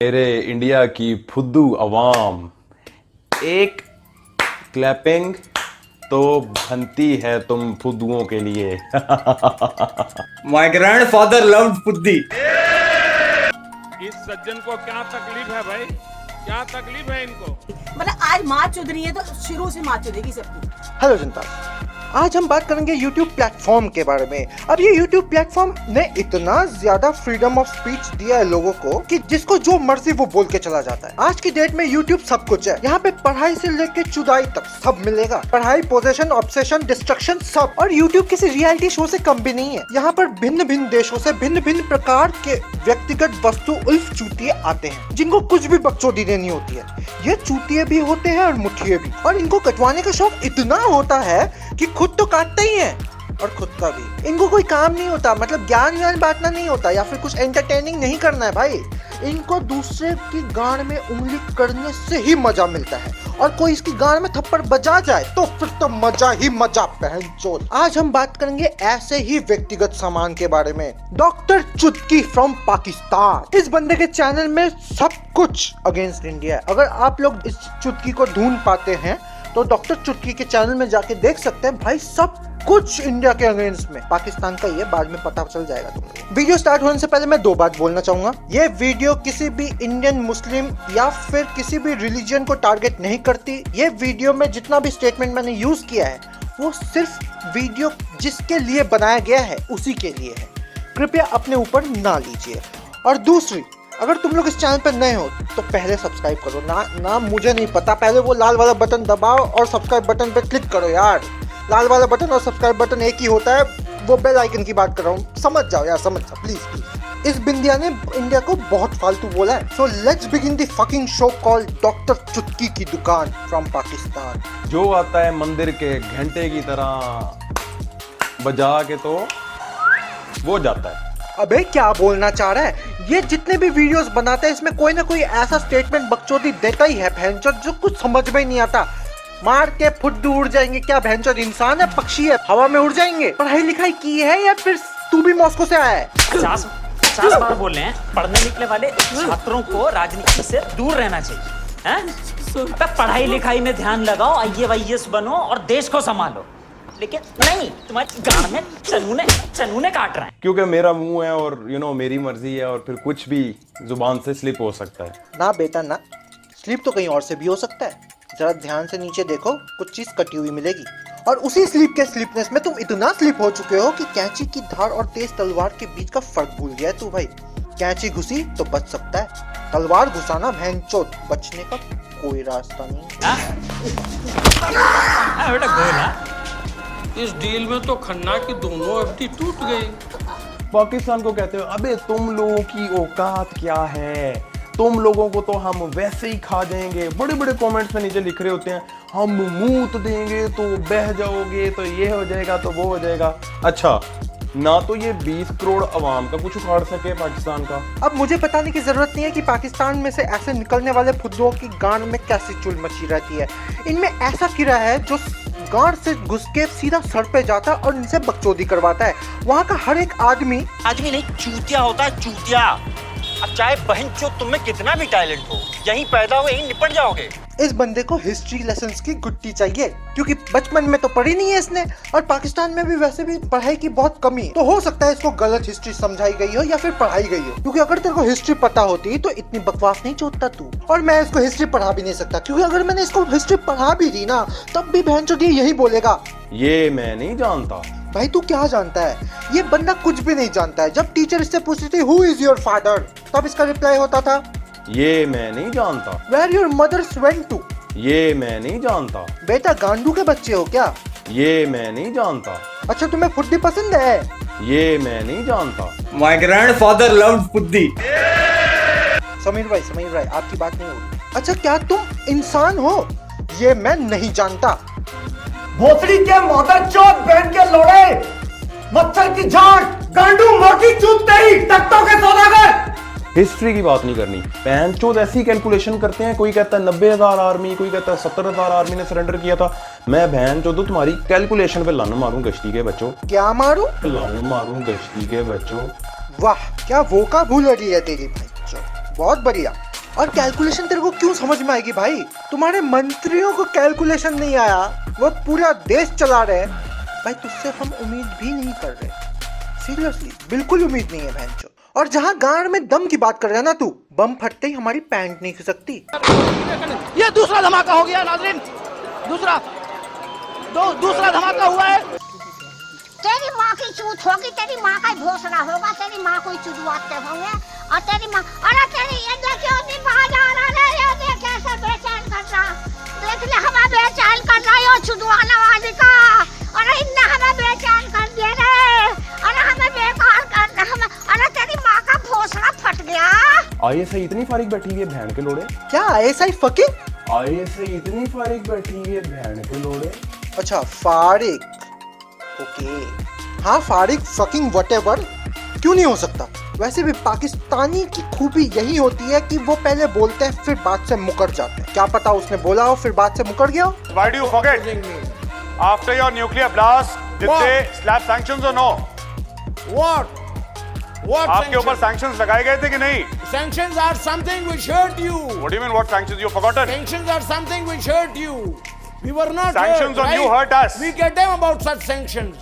मेरे इंडिया की फुद्दू अवाम, एक क्लैपिंग तो बनती है तुम फुद्दुओं के लिए। My grandfather loved फुद्दी। इस सज्जन को क्या तकलीफ है भाई, क्या तकलीफ है इनको? मतलब आज माँ चुद रही है तो शुरू से माँ चुदेगी सबकी। हेलो जनता, आज हम बात करेंगे YouTube प्लेटफॉर्म के बारे में। अब ये YouTube प्लेटफॉर्म ने इतना ज्यादा फ्रीडम ऑफ स्पीच दिया है लोगों को कि जिसको जो मर्जी वो बोल के चला जाता है। आज की डेट में YouTube सब कुछ है। यहाँ पे पढ़ाई से लेके चुदाई तक सब मिलेगा। पढ़ाई, पोजेशन, ऑब्सेशन, डिस्ट्रक्शन सब। और YouTube किसी रियलिटी शो से कम भी नहीं है। यहाँ पर भिन्न भिन्न देशों से भिन्न भिन्न प्रकार के व्यक्तिगत वस्तु उल्फ चूतिए आते हैं जिनको कुछ भी बकचोदी देनी होती है। ये चूतिए भी होते हैं और मुठिए भी, और इनको कटवाने का शौक इतना होता है कि खुद तो काटते ही हैं और खुद का भी। इनको कोई काम नहीं होता, मतलब ज्ञान बांटना नहीं होता या फिर कुछ एंटरटेनिंग नहीं करना है भाई। इनको दूसरे की गांड में उंगली करने से ही मजा मिलता है, और कोई इसकी गांड में थप्पड़ बजा जाए तो फिर तो मजा ही मजा बहनचोद। आज हम बात करेंगे ऐसे ही व्यक्तिगत सामान के बारे में। डॉक्टर चुटकी फ्रॉम पाकिस्तान। इस बंदे के चैनल में सब कुछ अगेंस्ट इंडिया है। अगर आप लोग इस चुटकी को ढूंढ पाते हैं तो डॉक्टर चुटकी के चैनल में जाके देख सकते हैं भाई, सब कुछ इंडिया के अगेंस्ट में। पाकिस्तान का ये बाद में पता चल जाएगा तुमको। वीडियो स्टार्ट होने से पहले मैं दो बात बोलना चाहूंगा। ये वीडियो किसी भी इंडियन, मुस्लिम या फिर किसी भी रिलीजन को टारगेट नहीं करती। ये वीडियो में जितना भी स्टेटमेंट मैंने यूज किया है वो सिर्फ वीडियो जिसके लिए बनाया गया है उसी के लिए है। कृपया अपने ऊपर ना लीजिए। और दूसरी, अगर तुम लोग इस चैनल पर नए हो तो पहले सब्सक्राइब करो। ना मुझे नहीं पता, पहले वो लाल वाला बटन दबाओ और सब्सक्राइब बटन पे क्लिक करो यार। लाल वाला बटन और सब्सक्राइब बटन एक ही होता है, वो बेल आइकन की बात कर रहा हूँ। समझ जाओ यार, समझ जाओ प्लीज। इस बिंदिया ने इंडिया को बहुत फालतू बोला है। So let's begin the fucking show called doctor चुटकी की दुकान फ्रॉम पाकिस्तान। जो आता है मंदिर के घंटे की तरह बजा के तो वो जाता है। अबे क्या बोलना चाह रहा है? ये जितने भी वीडियोस बनाते हैं इसमें कोई ना कोई ऐसा स्टेटमेंट बकचोदी देता ही है भैंचोद, जो कुछ समझ में नहीं आता। मार के फुद्दू उड़ जाएंगे। क्या भैंचोद इंसान है, पक्षी है, हवा में उड़ जाएंगे? पढ़ाई लिखाई की है या फिर तू भी मॉस्को से आया है? 50 बार बोल रहे हैं, पढ़ने निकले वाले छात्रों को राजनीति से दूर रहना चाहिए। हैं? पढ़ाई लिखाई में ध्यान लगाओ, IAS बनो और देश को संभालो। लेकिन नहीं, तुम्हारी गांड में चनूने काट रहे हैं। क्योंकि मेरा मुंह है और मेरी मर्जी है, और फिर कुछ भी जुबान से स्लिप हो सकता है। ना बेटा ना, स्लिप तो कहीं और से भी हो सकता है। जरा ध्यान से नीचे देखो, कुछ चीज कटी हुई मिलेगी। और उसी स्लिप के स्लिपनेस में तुम इतना स्लिप हो चुके हो कि कैंची की धार और तेज तलवार के बीच का फर्क भूल गया है तू भाई। कैंची घुसी तो बच सकता है, तलवार घुसाना भैंचोद, बचने का कोई रास्ता नहीं। बेटा बोला, इस डील में तो खन्ना की दोनों अवधि टूट गई। पाकिस्तान को कहते हो अबे तुम लोगों की औकात क्या है, तुम लोगों को तो हम वैसे ही खा जाएंगे। बड़े बड़े कमेंट्स में नीचे लिख रहे होते हैं, हम मूत देंगे तो बह जाओगे, तो ये हो जाएगा तो वो हो जाएगा। अच्छा, ना तो ये 20 करोड़ अवाम का कुछ उखाड़ सके पाकिस्तान का। अब मुझे बताने की जरूरत नहीं है कि पाकिस्तान में से ऐसे निकलने वाले फुद्दुओं की गांड में कैसी चुल मची रहती है। इनमें ऐसा कीड़ा है जो गांड से घुस के सीधा सर पे जाता है और इनसे बकचोदी करवाता है। वहाँ का हर एक आदमी नहीं, चूतिया होता है, चूतिया। अब चाहे बहन चो तुम में कितना भी टैलेंट हो, यहीं पैदा हुए यहीं निपट जाओगे। इस बंदे को हिस्ट्री लेसन्स की गुट्टी चाहिए, क्योंकि बचपन में तो पढ़ी नहीं है इसने, और पाकिस्तान में भी वैसे भी पढ़ाई की बहुत कमी है। तो हो सकता है इसको गलत हिस्ट्री समझाई गई हो या फिर पढ़ाई गई हो, क्योंकि अगर तेरे को हिस्ट्री पता होती तो इतनी बकवास नहीं चोदता तू। और मैं इसको हिस्ट्री पढ़ा भी नहीं सकता, क्योंकि अगर मैंने इसको हिस्ट्री पढ़ा भी दी ना तब भी बहनचोद यही बोलेगा, ये मैं नहीं जानता। भाई तू क्या जानता है? ये बंदा कुछ भी नहीं जानता है। जब टीचर इससे पूछती थी हु इज योर फादर, तब इसका रिप्लाई होता था, ये मैं नहीं जानता। Where your mother's went to, ये मैं नहीं जानता। बेटा गांडू के बच्चे हो क्या? ये मैं नहीं जानता। अच्छा तुम्हें फुद्दी पसंद है? ये मैं नहीं जानता। My grandfather loved फुद्दी। समीर भाई आपकी बात नहीं होगी। अच्छा क्या तुम इंसान हो? ये मैं नहीं जानता। भोसड़ी के मदर चौथ बहन के लोड़े, मच्छर की झांक, गांडू मोटी चूत तेरी, तख्तों के सौदागर। हिस्ट्री की बात नहीं करनी। पैंचोद ऐसी कैलकुलेशन करते हैं, कोई कहता है 90,000 आर्मी, कोई कहता है 70,000 आर्मी ने सरेंडर किया था। मैं बहन चोदो तुम्हारी कैलकुलेशन पे लन मारूं गश्ती के बच्चों। क्या मारूं? लन मारूं गश्ती के बच्चों। वाह क्या वो का भूल रही है तेरी भाई, बहुत बढ़िया। और कैलकुलेशन तेरे को क्यों समझ में आएगी भाई? तुम्हारे मंत्रियों को कैलकुलेशन नहीं आया, वो पूरा देश चला रहे हैं भाई। तुझसे हम उम्मीद भी नहीं कर रहे, सीरियसली बिल्कुल उम्मीद नहीं है बहनचोद। और जहाँ गांड में दम की बात कर रहा है ना तू, बम फटते ही हमारी पैंट नहीं खिसकती। ये दूसरा धमाका हो गया नाज़रीन, दूसरा धमाका हुआ है। तेरी माँ की चूत होगी, तेरी माँ का भोसड़ा होगा, तेरी माँ को चुदवाते होंगे। और तेरी माँ, अरे तेरी ये देखियो नहीं बाहर आ रहा है, ये देख कैसे बेचैन कर रहा, देख ले हमें बेचैन कर रहा है चुदवाने वाली का। अरे इन्ने हमें बेचैन कर दिया रे, अरे हमें बेकार कर रहा हमें। अरे तेरी माँ का भोसड़ा फट गया। आईएसआई इतनी फारिग बैठी हुई है बहन के लोड़े। क्या आईएसआई फकिंग? आईएसआई इतनी फारिग बैठी हुई है बहन के लोड़े। अच्छा फारिग, ओके हाँ फारिग फकिंग व्हाटएवर, क्यों नहीं हो सकता। वैसे भी पाकिस्तानी की खूबी यही होती है कि वो पहले बोलते हैं फिर बात से मुकर जाते हैं। क्या पता उसने बोला हो फिर बात से मुकर गया हो। Why do you forget? After your nuclear blast, did they slap sanctions or no? What आपके ऊपर sanctions लगाए गए थे कि नहीं? sanctions are something which hurt you. What do you mean what sanctions? You forgotten? Sanctions are something which hurt you. We were not Sanctions hurt, on right? you hurt us. We get them about such sanctions.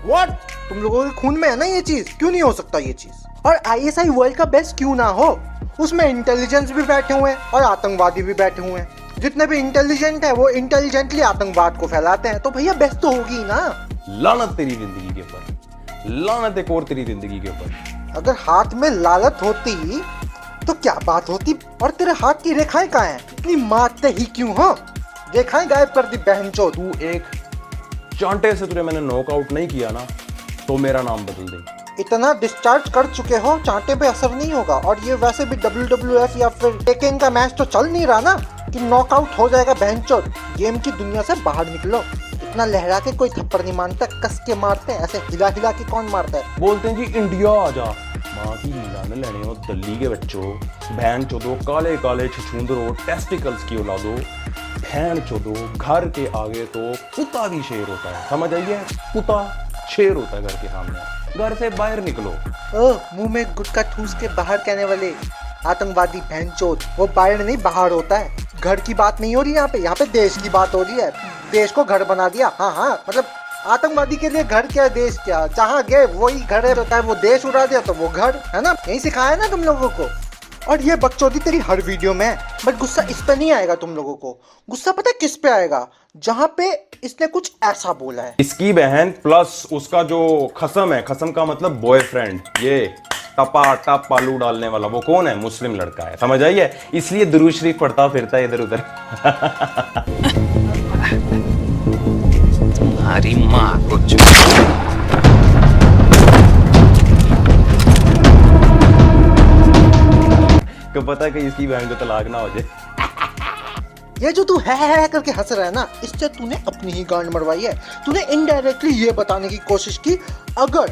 What? तुम लोगों के खून में है ना ये चीज, क्यों नहीं हो सकता ये चीज। और आईएसआई वर्ल्ड का बेस्ट क्यों ना हो, उसमें इंटेलिजेंस भी बैठे हुए हैं और आतंकवादी भी बैठे हुए हैं। जितने भी इंटेलिजेंट है वो इंटेलिजेंटली आतंकवाद को फैलाते हैं, तो भैया बेस्ट तो होगी ना। लानत तेरी जिंदगी के ऊपर, लानत एक और तेरी जिंदगी के ऊपर। अगर हाथ में लालत होती तो क्या बात होती। और तेरे हाथ की रेखाएं कहाँ हैं? इतनी मारते ही क्यों हो? रेखाएं गायब कर दी बहनचोद। तू एक चांटे से तुझे मैंने नॉकआउट नहीं किया ना तो मेरा नाम बदल दे। इतना डिस्चार्ज कर चुके हो, चांटे पे असर नहीं होगा। और ये वैसे भी WWF या फिर टेकन का मैच तो चल नहीं रहा ना कि नॉकआउट हो जाएगा बहनचोद। गेम की दुनिया से बाहर निकलो। इतना लहरा के कोई थप्पड़ नहीं मारता, कस के मारते हैं, ऐसे हिला हिला के कौन मारता है। बोलते हैं जी इंडिया आ जा, माँ की लान लेने हो दिल्ली के बच्चों, बहन चोदो काले काले छछूंदरो टेस्टिकल्स की औलादो, बहन चोदो घर के आगे तो कुत्ता भी शेर होता है, समझ आइए, कुत्ता शेर होता है घर के सामने। घर से बाहर निकलो। मुंह में गुटखा ठूस के बाहर कहने वाले आतंकवादी बहनचोद, वो बाहर नहीं बाहर होता है। घर की बात नहीं हो रही यहाँ पे देश की बात हो रही है। देश को घर बना दिया। हाँ मतलब आतंकवादी के लिए घर क्या देश क्या, जहाँ गए वही घर है। होता है वो देश उड़ा दिया तो वो घर है ना, यही सिखाया ना तुम लोगों को। और ये बकचोदी तेरी हर वीडियो में है। बट गुस्सा इस पे नहीं आएगा तुम लोगों को, गुस्सा पता है किस पे आएगा? जहाँ पे इसने कुछ ऐसा बोला है। इसकी बहन प्लस उसका जो खसम है, खसम का मतलब बॉयफ्रेंड, ये टपा टप आलू डालने वाला, वो कौन है? मुस्लिम लड़का है, समझ आइए, इसलिए दुरूद शरीफ पढ़ता फिरता है इधर उधर। तुम्हारी माँ को क्यों पता कि इसकी बहन को तलाक ना हो जाए। ये जो तू है करके हंस रहा है ना, इससे तूने अपनी ही गांड मरवाई है। तूने इनडायरेक्टली ये बताने की कोशिश की अगर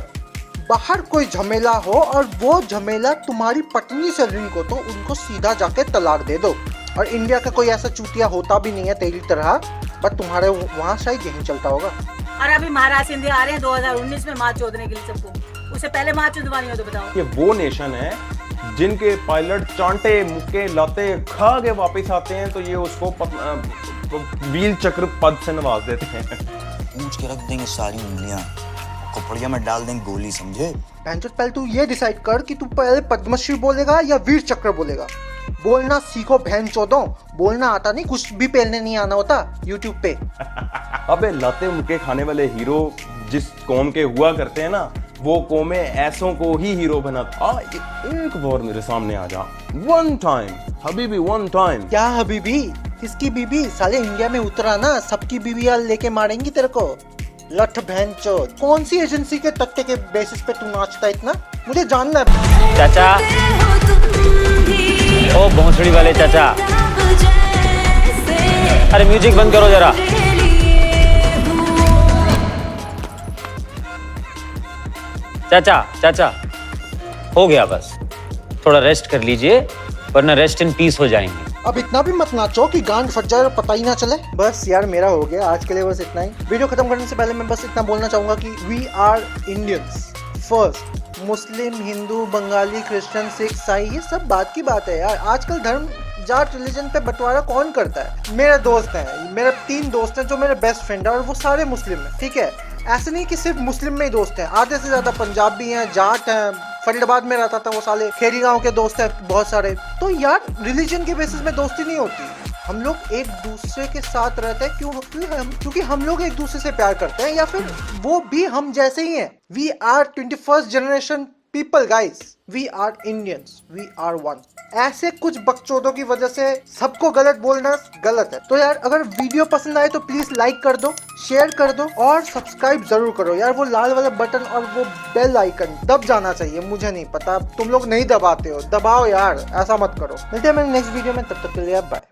बाहर कोई झमेला हो और वो झमेला तुम्हारी पत्नी से लिंक हो तो उनको सीधा जाके तलाक दे दो। और इंडिया का कोई ऐसा चूतिया होता भी नहीं है तेरी तरह, बट तुम्हारे वहाँ शायद यही चलता होगा। और अभी महाराज सिंधिया आ रहे हैं 2019 में माँ चोदने के लिए सबको, उससे पहले माँ चुदवानी हो तो बताओ। ये वो नेशन है जिनके पायलट चांटे मुक्के लाते खा के वापस आते हैं तो ये उसको वील चक्र पद से नवाज देते हैं। पूछ के रख देंगे सारी उंगलियां, कपड़िया में डाल देंगे गोली, समझे? बहनचोद पहले तू ये डिसाइड कर कि तू पहले पद्मश्री बोलेगा या वीर चक्र बोलेगा। बोलना सीखो बहनचोदों, बोलना आता नहीं, कुछ भी पहनने नहीं आना होता यूट्यूब पे। अबे लाते मुक्के खाने वाले हीरो जिस कौम के हुआ करते हैं ना, वो कौमें ऐसों को ही हीरो बनाता। एक बार मेरे सामने आ जा, one time Habibi, one time. क्या हबीबी? किसकी बीबी? साले इंडिया में उतरा ना, सबकी बीबियां लेके मारेंगी तेरे को। लठ बहनचोद, कौन सी एजेंसी के तख्ते के बेसिस पे तू नाचता इतना, मुझे जानना है। चाचा, ओ भोंसड़ी वाले चाचा, अरे म्यूजिक बंद करो जरा। चाचा हो गया, बस थोड़ा रेस्ट कर लीजिए वरना रेस्ट इन पीस हो जाएंगे। अब इतना भी मत नाचो कि गांड फट जाए और पता ही ना चले। बस यार मेरा हो गया आज के लिए, बस इतना ही। वीडियो खत्म करने से पहले मैं बस इतना बोलना चाहूंगा कि we are Indians first. Muslim, Hindu, Bengali, Christian, Sikh, ईसाई, ये सब बात की बात है यार। आजकल धर्म जाट रिलीजन पे बंटवारा कौन करता है? मेरे दोस्त हैं, मेरे 3 दोस्त हैं जो मेरे बेस्ट फ्रेंड है और वो सारे मुस्लिम हैं, ठीक है। ऐसे नहीं कि सिर्फ मुस्लिम में ही दोस्त हैं, आधे से ज्यादा पंजाबी हैं, जाट हैं, फरीदाबाद में रहता था वो साले, खेरी गांव के दोस्त हैं बहुत सारे। तो यार रिलीजन के बेसिस में दोस्ती नहीं होती, हम लोग एक दूसरे के साथ रहते हैं क्योंकि हम लोग एक दूसरे से प्यार करते हैं, या फिर वो भी हम जैसे ही हैं। We are 21st generation people guys, we are Indians, we are one. ऐसे कुछ बकचोदों की वजह से सबको गलत बोलना गलत है। तो यार अगर वीडियो पसंद आए तो प्लीज लाइक कर दो, शेयर कर दो और सब्सक्राइब जरूर करो यार। वो लाल वाला बटन और वो बेल आइकन दब जाना चाहिए, मुझे नहीं पता तुम लोग नहीं दबाते हो, दबाओ यार, ऐसा मत करो। मिलते हैं मेरे नेक्स्ट वीडियो में, तब तक के लिए बाय।